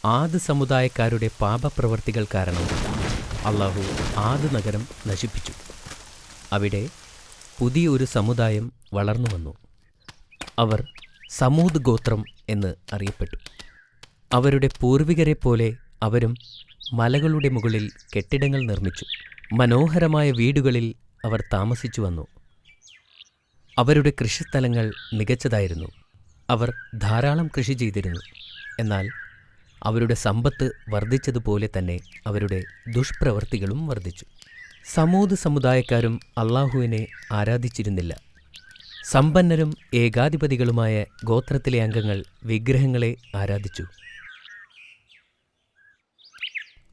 ആദ് സമുദായക്കാരുടെ പാപപ്രവർത്തികൾ കാരണം അള്ളാഹു ആദ് നഗരം നശിപ്പിച്ചു. അവിടെ പുതിയൊരു സമുദായം വളർന്നു വന്നു. അവർ സമൂദ് ഗോത്രം എന്ന് അറിയപ്പെട്ടു. അവരുടെ പൂർവികരെപ്പോലെ അവരും മലകളുടെ മുകളിൽ കെട്ടിടങ്ങൾ നിർമ്മിച്ചു. മനോഹരമായ വീടുകളിൽ അവർ താമസിച്ചു വന്നു. അവരുടെ കൃഷിസ്ഥലങ്ങൾ മികച്ചതായിരുന്നു. അവർ ധാരാളം കൃഷി ചെയ്തിരുന്നു. എന്നാൽ അവരുടെ സമ്പത്ത് വർദ്ധിച്ചതുപോലെ തന്നെ അവരുടെ ദുഷ്പ്രവൃത്തികളും വർദ്ധിച്ചു. സമൂദ് സമുദായക്കാരും അള്ളാഹുവിനെ ആരാധിച്ചിരുന്നില്ല. സമ്പന്നരും ഏകാധിപതികളുമായ ഗോത്രത്തിലെ അംഗങ്ങൾ വിഗ്രഹങ്ങളെ ആരാധിച്ചു.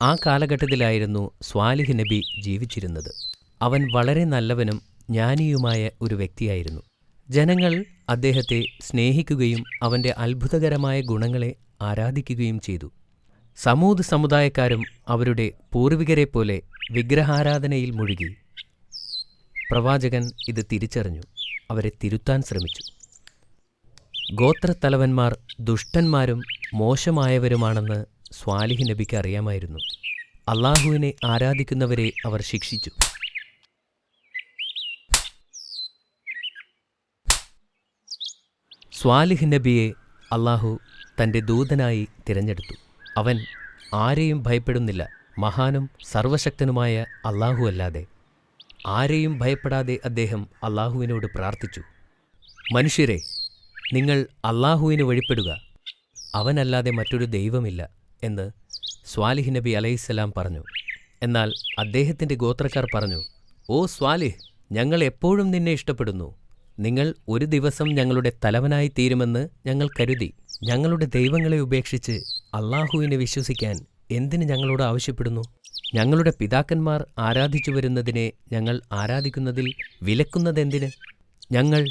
ആ കാലഘട്ടത്തിലായിരുന്നു സ്വാലിഹ് നബി ജീവിച്ചിരുന്നത്. അവൻ വളരെ നല്ലവനും ജ്ഞാനിയുമായ ഒരു വ്യക്തിയായിരുന്നു. ജനങ്ങൾ അദ്ദേഹത്തെ സ്നേഹിക്കുകയും അവൻ്റെ അത്ഭുതകരമായ ഗുണങ്ങളെ ആരാധിക്കുകയും ചെയ്തു. സമൂദ് സമുദായക്കാരും അവരുടെ പൂർവികരെപ്പോലെ വിഗ്രഹാരാധനയിൽ മുഴുകി. പ്രവാചകൻ ഇത് തിരിച്ചറിഞ്ഞു. അവരെ തിരുത്താൻ ശ്രമിച്ചു. ഗോത്രത്തലവന്മാർ ദുഷ്ടന്മാരും മോശമായവരുമാണെന്ന് സ്വാലിഹ് നബിക്ക് അറിയാമായിരുന്നു. അള്ളാഹുവിനെ ആരാധിക്കുന്നവരെ അവർ ശിക്ഷിച്ചു. സ്വാലിഹ് നബിയെ അള്ളാഹു തൻ്റെ ദൂതനായി തിരഞ്ഞെടുത്തു. അവൻ ആരെയും ഭയപ്പെടുന്നില്ല. മഹാനും സർവശക്തനുമായ അള്ളാഹു അല്ലാതെ ആരെയും ഭയപ്പെടാതെ അദ്ദേഹം അള്ളാഹുവിനോട് പ്രാർത്ഥിച്ചു. മനുഷ്യരെ, നിങ്ങൾ അള്ളാഹുവിന് വഴിപ്പെടുക. അവനല്ലാതെ മറ്റൊരു ദൈവമില്ല എന്ന് സ്വാലിഹ് നബി അലൈഹിസ്സലാം പറഞ്ഞു. എന്നാൽ അദ്ദേഹത്തിൻ്റെ ഗോത്രക്കാർ പറഞ്ഞു, ഓ സ്വാലിഹ്, ഞങ്ങൾ എപ്പോഴും നിന്നെ ഇഷ്ടപ്പെടുന്നു. നിങ്ങൾ ഒരു ദിവസം ഞങ്ങളുടെ തലവനായി തീരുമെന്ന് ഞങ്ങൾ കരുതി. ഞങ്ങളുടെ ദൈവങ്ങളെ ഉപേക്ഷിച്ച് അള്ളാഹുവിനെ വിശ്വസിക്കാൻ എന്തിന് ഞങ്ങളോട് ആവശ്യപ്പെടുന്നു? ഞങ്ങളുടെ പിതാക്കന്മാർ ആരാധിച്ചു വരുന്നതിനെ ഞങ്ങൾ ആരാധിക്കുന്നതിൽ വിലക്കുന്നതെന്തിന്? ഞങ്ങൾ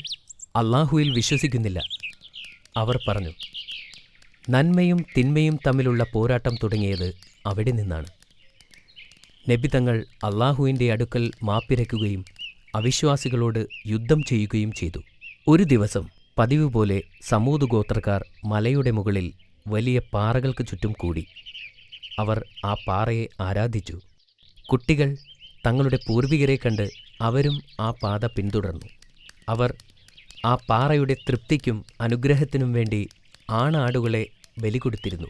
അള്ളാഹുവിൽ വിശ്വസിക്കുന്നില്ല. അവർ പറഞ്ഞു. നന്മയും തിന്മയും തമ്മിലുള്ള പോരാട്ടം തുടങ്ങിയത് അവിടെ നിന്നാണ്. നബി തങ്ങൾ അള്ളാഹുവിൻ്റെ അടുക്കൽ മാപ്പിരയ്ക്കുകയും അവിശ്വാസികളോട് യുദ്ധം ചെയ്യുകയും ചെയ്തു. ഒരു ദിവസം പതിവ് പോലെ സമൂദ് ഗോത്രക്കാർ മലയുടെ മുകളിൽ വലിയ പാറകൾക്ക് ചുറ്റും കൂടി. അവർ ആ പാറയെ ആരാധിച്ചു. കുട്ടികൾ തങ്ങളുടെ പൂർവികരെ കണ്ട് അവരും ആ പാത പിന്തുടർന്നു. അവർ ആ പാറയുടെ തൃപ്തിക്കും അനുഗ്രഹത്തിനും വേണ്ടി ആണാടുകളെ ബലി കൊടുത്തിരുന്നു.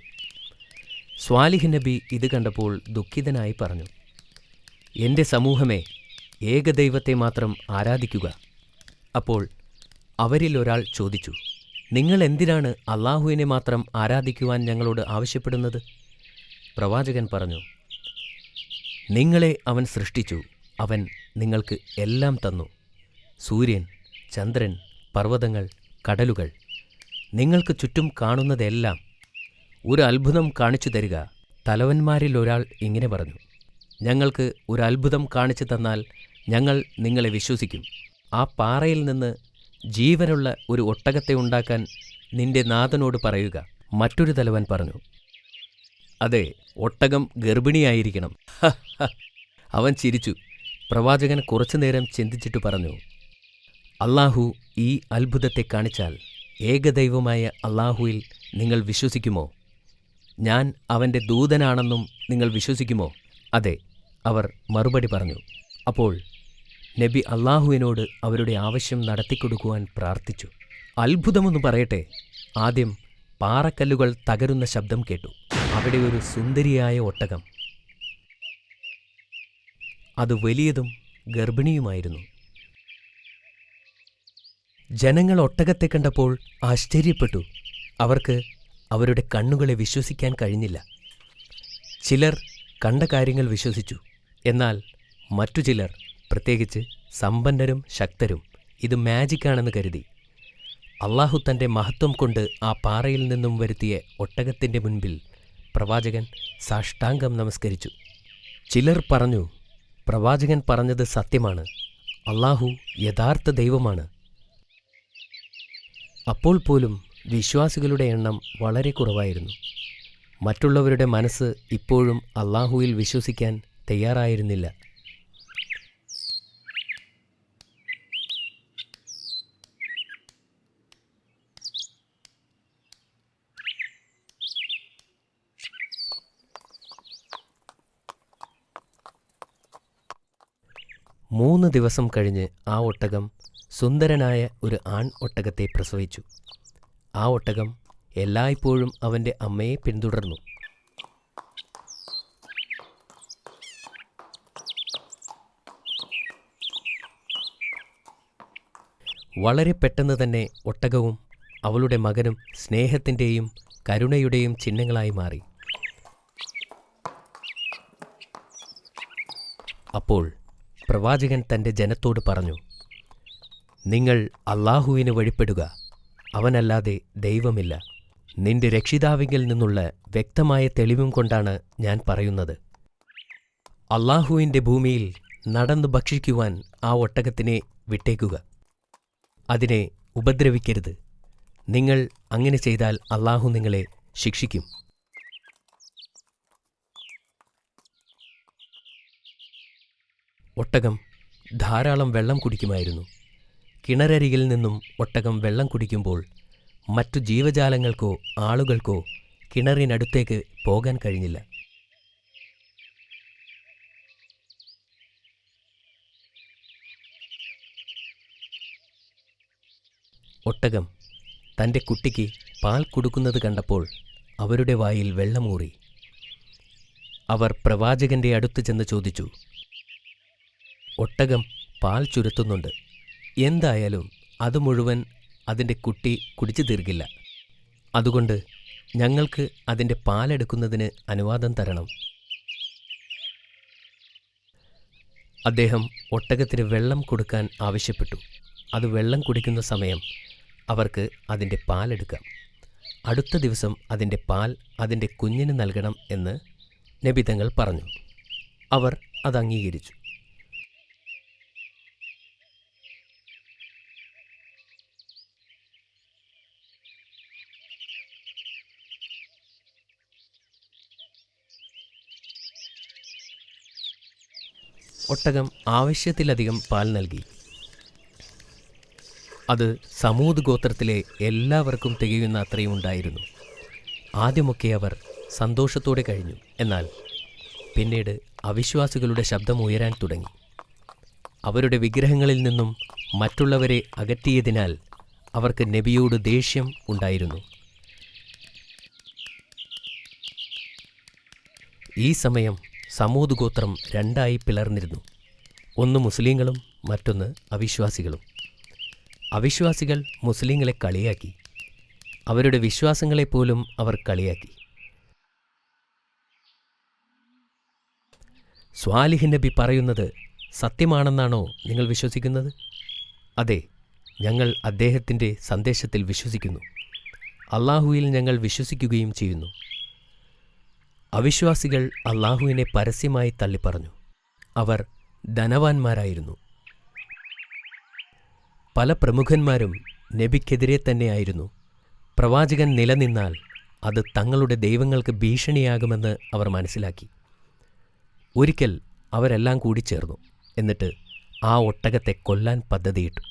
സ്വാലിഹ് നബി ഇത് കണ്ടപ്പോൾ ദുഃഖിതനായി പറഞ്ഞു, എൻ്റെ സമൂഹമേ, ഏകദൈവത്തെ മാത്രം ആരാധിക്കുക. അപ്പോൾ അവരിൽ ഒരാൾ ചോദിച്ചു, നിങ്ങൾ എന്തിനാണ് അള്ളാഹുവിനെ മാത്രം ആരാധിക്കുവാൻ ഞങ്ങളോട് ആവശ്യപ്പെടുന്നത്? പ്രവാചകൻ പറഞ്ഞു, നിങ്ങളെ അവൻ സൃഷ്ടിച്ചു. അവൻ നിങ്ങൾക്ക് എല്ലാം തന്നു. സൂര്യൻ, ചന്ദ്രൻ, പർവ്വതങ്ങൾ, കടലുകൾ, നിങ്ങൾക്ക് ചുറ്റും കാണുന്നതെല്ലാം. ഒരു അത്ഭുതം കാണിച്ചു തരിക. തലവന്മാരിൽ ഒരാൾ ഇങ്ങനെ പറഞ്ഞു, ഞങ്ങൾക്ക് ഒരു അത്ഭുതം കാണിച്ചു തന്നാൽ ഞങ്ങൾ നിങ്ങളെ വിശ്വസിക്കും. ആ പാറയിൽ നിന്ന് ജീവനുള്ള ഒരു ഒട്ടകത്തെ ഉണ്ടാക്കാൻ നിന്റെ നാഥനോട് പറയുക. മറ്റൊരു തലവൻ പറഞ്ഞു, അതെ, ഒട്ടകം ഗർഭിണിയായിരിക്കണം. അവൻ ചിരിച്ചു. പ്രവാചകൻ കുറച്ചുനേരം ചിന്തിച്ചിട്ട് പറഞ്ഞു, അള്ളാഹു ഈ അത്ഭുതത്തെ കാണിച്ചാൽ ഏകദൈവമായ അള്ളാഹുവിൽ നിങ്ങൾ വിശ്വസിക്കുമോ? ഞാൻ അവൻ്റെ ദൂതനാണെന്നും നിങ്ങൾ വിശ്വസിക്കുമോ? അതെ, അവർ മറുപടി പറഞ്ഞു. അപ്പോൾ നബി അള്ളാഹുവിനോട് അവരുടെ ആവശ്യം നടത്തിക്കൊടുക്കുവാൻ പ്രാർത്ഥിച്ചു. അത്ഭുതമൊന്ന് പറയട്ടെ. ആദ്യം പാറക്കല്ലുകൾ തകരുന്ന ശബ്ദം കേട്ടു. അവിടെ ഒരു സുന്ദരിയായ ഒട്ടകം. അത് വലിയതും ഗർഭിണിയുമായിരുന്നു. ജനങ്ങൾ ഒട്ടകത്തെ കണ്ടപ്പോൾ ആശ്ചര്യപ്പെട്ടു. അവർക്ക് അവരുടെ കണ്ണുകളെ വിശ്വസിക്കാൻ കഴിഞ്ഞില്ല. ചിലർ കണ്ട കാര്യങ്ങൾ വിശ്വസിച്ചു. എന്നാൽ മറ്റു ചിലർ, പ്രത്യേകിച്ച് സമ്പന്നരും ശക്തരും, ഇത് മാജിക്കാണെന്ന് കരുതി. അള്ളാഹു തൻ്റെ മഹത്വം കൊണ്ട് ആ പാറയിൽ നിന്നും വരുത്തിയ ഒട്ടകത്തിൻ്റെ മുൻപിൽ പ്രവാചകൻ സാഷ്ടാംഗം നമസ്കരിച്ചു. ചിലർ പറഞ്ഞു, പ്രവാചകൻ പറഞ്ഞത് സത്യമാണ്. അള്ളാഹു യഥാർത്ഥ ദൈവമാണ്. അപ്പോൾ പോലും വിശ്വാസികളുടെ എണ്ണം വളരെ കുറവായിരുന്നു. മറ്റുള്ളവരുടെ മനസ്സ് ഇപ്പോഴും അള്ളാഹുവിൽ വിശ്വസിക്കാൻ തയ്യാറായിരുന്നില്ല. 3 ദിവസം കഴിഞ്ഞ് ആ ഒട്ടകം സുന്ദരനായ ഒരു ആൺ ഒട്ടകത്തെ പ്രസവിച്ചു. ആ ഒട്ടകം എല്ലായ്പ്പോഴും അവൻ്റെ അമ്മയെ പിന്തുടർന്നു. വളരെ പെട്ടെന്ന് തന്നെ ഒട്ടകവും അവളുടെ മകനും സ്നേഹത്തിൻ്റെയും കരുണയുടെയും ചിഹ്നങ്ങളായി മാറി. അപ്പോൾ പ്രവാചകൻ തൻ്റെ ജനത്തോട് പറഞ്ഞു, നിങ്ങൾ അല്ലാഹുവിന് വഴിപ്പെടുക, അവനല്ലാതെ ദൈവമില്ല. നിന്റെ രക്ഷിതാവിങ്കിൽ നിന്നുള്ള വ്യക്തമായ തെളിവും കൊണ്ടാണ് ഞാൻ പറയുന്നത്. അല്ലാഹുവിൻ്റെ ഭൂമിയിൽ നടന്നു ഭക്ഷിക്കുവാൻ ആ ഒട്ടകത്തിനെ വിട്ടേക്കുക. അതിനെ ഉപദ്രവിക്കരുത്. നിങ്ങൾ അങ്ങനെ ചെയ്താൽ അല്ലാഹു നിങ്ങളെ ശിക്ഷിക്കും. ഒട്ടകം ധാരാളം വെള്ളം കുടിക്കുമായിരുന്നു. കിണരരികിൽ നിന്നും ഒട്ടകം വെള്ളം കുടിക്കുമ്പോൾ മറ്റു ജീവജാലങ്ങൾക്കോ ആളുകൾക്കോ കിണറിനടുത്തേക്ക് പോകാൻ കഴിഞ്ഞില്ല. ഒട്ടകം തൻ്റെ കുട്ടിക്ക് പാൽ കൊടുക്കുന്നത് കണ്ടപ്പോൾ അവരുടെ വായിൽ വെള്ളമൂറി. അവർ പ്രവാചകന്റെ അടുത്ത് ചെന്ന് ചോദിച്ചു, ഒട്ടകം പാൽ ചുരത്തുന്നുണ്ട്. എന്തായാലും അത് മുഴുവൻ അതിൻ്റെ കുട്ടി കുടിച്ചു തീർക്കില്ല. അതുകൊണ്ട് ഞങ്ങൾക്ക് അതിൻ്റെ പാലെടുക്കുന്നതിന് അനുവാദം തരണം. അദ്ദേഹം ഒട്ടകത്തിന് വെള്ളം കൊടുക്കാൻ ആവശ്യപ്പെട്ടു. അത് വെള്ളം കുടിക്കുന്ന സമയം അവർക്ക് അതിൻ്റെ പാലെടുക്കാം. അടുത്ത ദിവസം അതിൻ്റെ പാൽ അതിൻ്റെ കുഞ്ഞിന് നൽകണം എന്ന് നബി തങ്ങൾ പറഞ്ഞു. അവർ അത് അംഗീകരിച്ചു. ഒട്ടകം ആവശ്യത്തിലധികം പാൽ നൽകി. അത് സമൂദ് ഗോത്രത്തിലെ എല്ലാവർക്കും തികയുന്ന അത്രയും ഉണ്ടായിരുന്നു. ആദ്യമൊക്കെ അവർ സന്തോഷത്തോടെ കഴിഞ്ഞു. എന്നാൽ പിന്നീട് അവിശ്വാസികളുടെ ശബ്ദം ഉയരാൻ തുടങ്ങി. അവരുടെ വിഗ്രഹങ്ങളിൽ നിന്നും മറ്റുള്ളവരെ അകറ്റിയതിനാൽ അവർക്ക് നബിയോട് ദേഷ്യം ഉണ്ടായിരുന്നു. ഈ സമയം സമൂദ് ഗോത്രം രണ്ടായി പിളർന്നിരുന്നു. ഒന്ന് മുസ്ലിങ്ങളും മറ്റൊന്ന് അവിശ്വാസികളും. അവിശ്വാസികൾ മുസ്ലിങ്ങളെ കളിയാക്കി. അവരുടെ വിശ്വാസങ്ങളെപ്പോലും അവർ കളിയാക്കി. സ്വാലിഹ് നബി പറയുന്നത് സത്യമാണെന്നാണോ നിങ്ങൾ വിശ്വസിക്കുന്നത്? അതെ, ഞങ്ങൾ അദ്ദേഹത്തിൻ്റെ സന്ദേശത്തിൽ വിശ്വസിക്കുന്നു. അല്ലാഹുവിൽ ഞങ്ങൾ വിശ്വസിക്കുകയും ചെയ്യുന്നു. അവിശ്വാസികൾ അല്ലാഹുവിനെ പരസ്യമായി തള്ളിപ്പറഞ്ഞു. അവർ ധനവാന്മാരായിരുന്നു. പല പ്രമുഖന്മാരും നബിക്കെതിരെ തന്നെയായിരുന്നു. പ്രവാചകൻ നിലനിന്നാൽ അത് തങ്ങളുടെ ദൈവങ്ങൾക്ക് ഭീഷണിയാകുമെന്ന് അവർ മനസ്സിലാക്കി. ഒരിക്കൽ അവരെല്ലാം കൂടി ചേർന്നു. എന്നിട്ട് ആ ഒട്ടകത്തെ കൊല്ലാൻ പദ്ധതിയിട്ടു.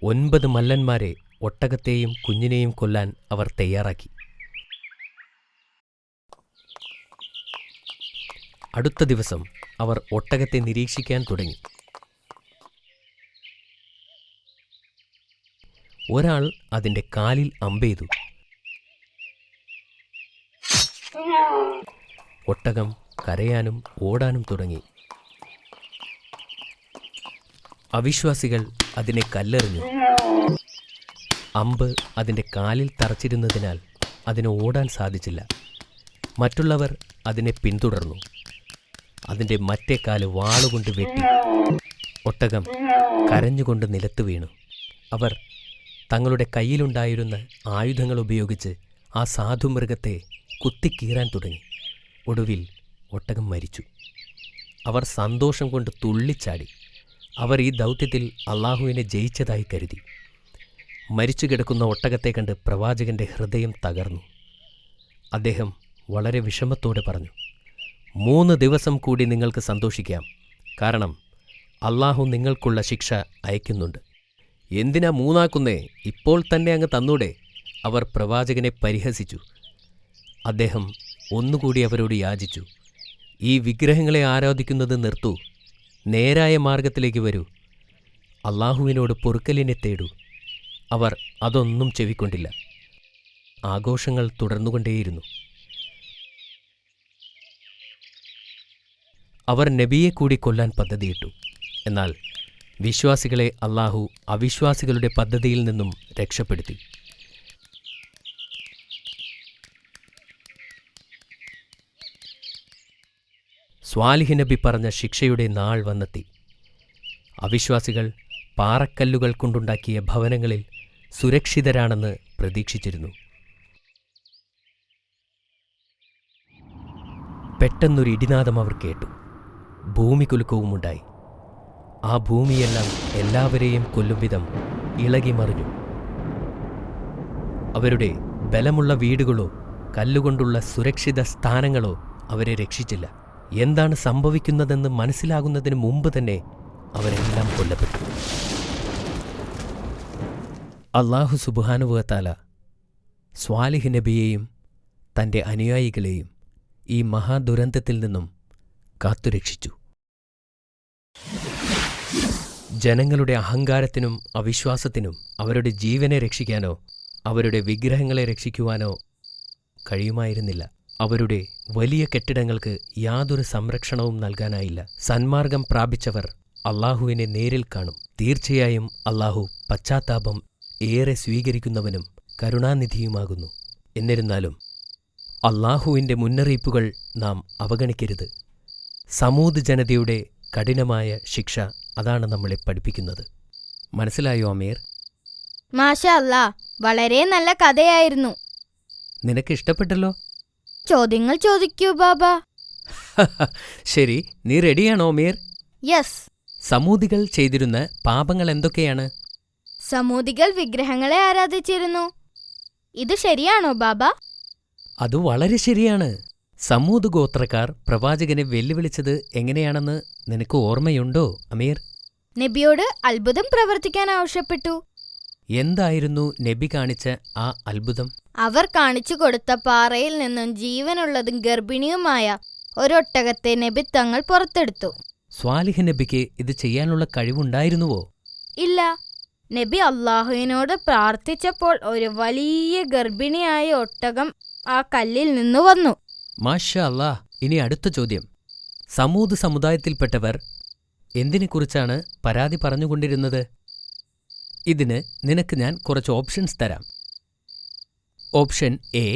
9 മല്ലന്മാരെ ഒട്ടകത്തെയും കുഞ്ഞിനെയും കൊല്ലാൻ അവർ തയ്യാറാക്കി. അടുത്ത ദിവസം അവർ ഒട്ടകത്തെ നിരീക്ഷിക്കാൻ തുടങ്ങി. ഒരാൾ അതിൻ്റെ കാലിൽ അമ്പെയ്തു. ഒട്ടകം കരയാനും ഓടാനും തുടങ്ങി. അവിശ്വാസികൾ അതിനെ കല്ലെറിഞ്ഞു. അമ്പ് അതിൻ്റെ കാലിൽ തറച്ചിരുന്നതിനാൽ അതിന് ഓടാൻ സാധിച്ചില്ല. മറ്റുള്ളവർ അതിനെ പിന്തുടർന്നു. അതിൻ്റെ മറ്റേ കാല് വാളുകൊണ്ട് വെട്ടി. ഒട്ടകം കരഞ്ഞുകൊണ്ട് നിലത്ത് വീണു. അവർ തങ്ങളുടെ കയ്യിലുണ്ടായിരുന്ന ആയുധങ്ങൾ ഉപയോഗിച്ച് ആ സാധുമൃഗത്തെ കുത്തിക്കീറാൻ തുടങ്ങി. ഒടുവിൽ ഒട്ടകം മരിച്ചു. അവർ സന്തോഷം കൊണ്ട് തുള്ളിച്ചാടി. അവർ ഈ ദൗത്യത്തിൽ അല്ലാഹുവിനെ ജയിച്ചതായി കരുതി. മരിച്ചു കിടക്കുന്ന ഒട്ടകത്തെ കണ്ട് പ്രവാചകന്റെ ഹൃദയം തകർന്നു. അദ്ദേഹം വളരെ വിഷമത്തോടെ പറഞ്ഞു, 3 ദിവസം കൂടി നിങ്ങൾക്ക് സന്തോഷിക്കാം. കാരണം അല്ലാഹു നിങ്ങൾക്കുള്ള ശിക്ഷ അയക്കുന്നുണ്ട്. എന്തിനാ 3 ആക്കുന്നേ? ഇപ്പോൾ തന്നെ അങ്ങ് തന്നൂടെ? അവർ പ്രവാചകനെ പരിഹസിച്ചു. അദ്ദേഹം ഒന്നുകൂടി അവരോട് യാചിച്ചു, ഈ വിഗ്രഹങ്ങളെ ആരാധിക്കുന്നത് നിർത്തൂ. നേരായ മാർഗത്തിലേക്ക് വരൂ, അള്ളാഹുവിനോട് പൊറുക്കലിനെ തേടൂ. അവർ അതൊന്നും ചെവിക്കൊണ്ടില്ല. ആഘോഷങ്ങൾ തുടർന്നുകൊണ്ടേയിരുന്നു. അവർ നബിയെ കൂടി കൊല്ലാൻ പദ്ധതിയിട്ടു. എന്നാൽ വിശ്വാസികളെ അള്ളാഹു അവിശ്വാസികളുടെ പദ്ധതിയിൽ നിന്നും രക്ഷപ്പെടുത്തി. സ്വാലിഹ് നബി പറഞ്ഞ ശിക്ഷയുടെ നാൾ വന്നെത്തി. അവിശ്വാസികൾ പാറക്കല്ലുകൾ കൊണ്ടുണ്ടാക്കിയ ഭവനങ്ങളിൽ സുരക്ഷിതരാണെന്ന് പ്രതീക്ഷിച്ചിരുന്നു. പെട്ടെന്നൊരു ഇടിനാദം അവർ കേട്ടു. ഭൂമി കുലുക്കവുമുണ്ടായി. ആ ഭൂമിയെല്ലാം എല്ലാവരെയും കൊല്ലും വിധം ഇളകി മറിഞ്ഞു. അവരുടെ ബലമുള്ള വീടുകളോ കല്ലുകൊണ്ടുള്ള സുരക്ഷിത സ്ഥാനങ്ങളോ അവരെ രക്ഷിച്ചില്ല. എന്താണ് സംഭവിക്കുന്നതെന്ന് മനസ്സിലാകുന്നതിന് മുമ്പ് തന്നെ അവരെല്ലാം കൊല്ലപ്പെട്ടു. അല്ലാഹു സുബ്ഹാനഹു വ തആല സ്വാലിഹ് നബിയെയും തൻ്റെ അനുയായികളെയും ഈ മഹാദുരന്തത്തിൽ നിന്നും കാത്തുരക്ഷിച്ചു. ജനങ്ങളുടെ അഹങ്കാരത്തിനും അവിശ്വാസത്തിനും അവരുടെ ജീവനെ രക്ഷിക്കാനോ അവരുടെ വിഗ്രഹങ്ങളെ രക്ഷിക്കുവാനോ കഴിയുമായിരുന്നില്ല. അവരുടെ വലിയ കെട്ടിടങ്ങൾക്ക് യാതൊരു സംരക്ഷണവും നൽകാനായില്ല. സന്മാർഗം പ്രാപിച്ചവർ അള്ളാഹുവിനെ നേരിൽ കാണും. തീർച്ചയായും അള്ളാഹു പശ്ചാത്താപം ഏറെ സ്വീകരിക്കുന്നവനും കരുണാനിധിയുമാകുന്നു. എന്നിരുന്നാലും അള്ളാഹുവിൻ്റെ മുന്നറിയിപ്പുകൾ നാം അവഗണിക്കരുത്. സമൂദ് ജനതയുടെ കഠിനമായ ശിക്ഷ അതാണ് നമ്മളെ പഠിപ്പിക്കുന്നത്. മനസ്സിലായോ അമീർ? മാഷാ അല്ലാ, വളരെ നല്ല കഥയായിരുന്നു. നിനക്ക് ഇഷ്ടപ്പെട്ടല്ലോ? ചോദ്യങ്ങൾ ചോദിക്കൂ ബാബ. ശരി, നീ റെഡിയാണോ അമീർ? യെസ്. സമൂദികൾ ചെയ്തിരുന്ന പാപങ്ങൾ എന്തൊക്കെയാണ്? സമൂദികൾ വിഗ്രഹങ്ങളെ ആരാധിച്ചിരുന്നു. ഇത് ശരിയാണോ ബാബ? അത് വളരെ ശരിയാണ്. സമൂദ് ഗോത്രക്കാർ പ്രവാചകനെ വെല്ലുവിളിച്ചത് എങ്ങനെയാണെന്ന് നിനക്ക് ഓർമ്മയുണ്ടോ അമീർ? നബിയോട് അത്ഭുതം പ്രവർത്തിക്കാൻ ആവശ്യപ്പെട്ടു. എന്തായിരുന്നു നബി കാണിച്ച ആ അത്ഭുതം? അവർ കാണിച്ചു കൊടുത്ത പാറയിൽ നിന്നും ജീവനുള്ളതും ഗർഭിണിയുമായ ഒരൊട്ടകത്തെ നബി തങ്ങൾ പുറത്തെടുത്തു. സ്വാലിഹ് നബിക്ക് ഇത് ചെയ്യാനുള്ള കഴിവുണ്ടായിരുന്നുവോ? ഇല്ല. നബി അള്ളാഹുവിനോട് പ്രാർത്ഥിച്ചപ്പോൾ ഒരു വലിയ ഗർഭിണിയായ ഒട്ടകം ആ കല്ലിൽ നിന്ന് വന്നു. മാഷാ അല്ലാ. ഇനി അടുത്ത ചോദ്യം. സമൂദ് സമുദായത്തിൽപ്പെട്ടവർ എന്തിനെക്കുറിച്ചാണ് പരാതി പറഞ്ഞുകൊണ്ടിരുന്നത്? ഇതിന് നിനക്ക് ഞാൻ കുറച്ച് ഓപ്ഷൻസ് തരാം. ഓപ്ഷൻ എ,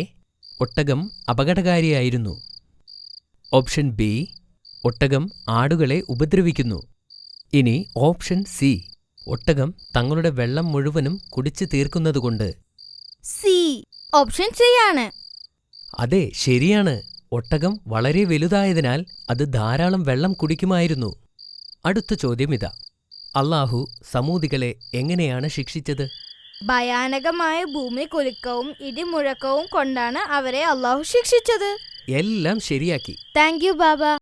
ഒട്ടകം അപകടകാരിയായിരുന്നു. ഓപ്ഷൻ ബി, ഒട്ടകം ആടുകളെ ഉപദ്രവിക്കുന്നു. ഇനി ഓപ്ഷൻ സി, ഒട്ടകം തങ്ങളുടെ വെള്ളം മുഴുവനും കുടിച്ചു തീർക്കുന്നതുകൊണ്ട്. സി. ഓപ്ഷൻ സി ആണ്. അതെ, ശരിയാണ്. ഒട്ടകം വളരെ വലുതായതിനാൽ അത് ധാരാളം വെള്ളം കുടിക്കുമായിരുന്നു. അടുത്ത ചോദ്യം ഇതാ. അള്ളാഹു സമൂദികളെ എങ്ങനെയാണ് ശിക്ഷിച്ചത്? ഭയാനകമായ ഭൂമി കുലുക്കവും ഇടിമുഴക്കവും കൊണ്ടാണ് അവരെ അള്ളാഹു ശിക്ഷിച്ചത്. എല്ലാം ശരിയാക്കി. Thank you Baba.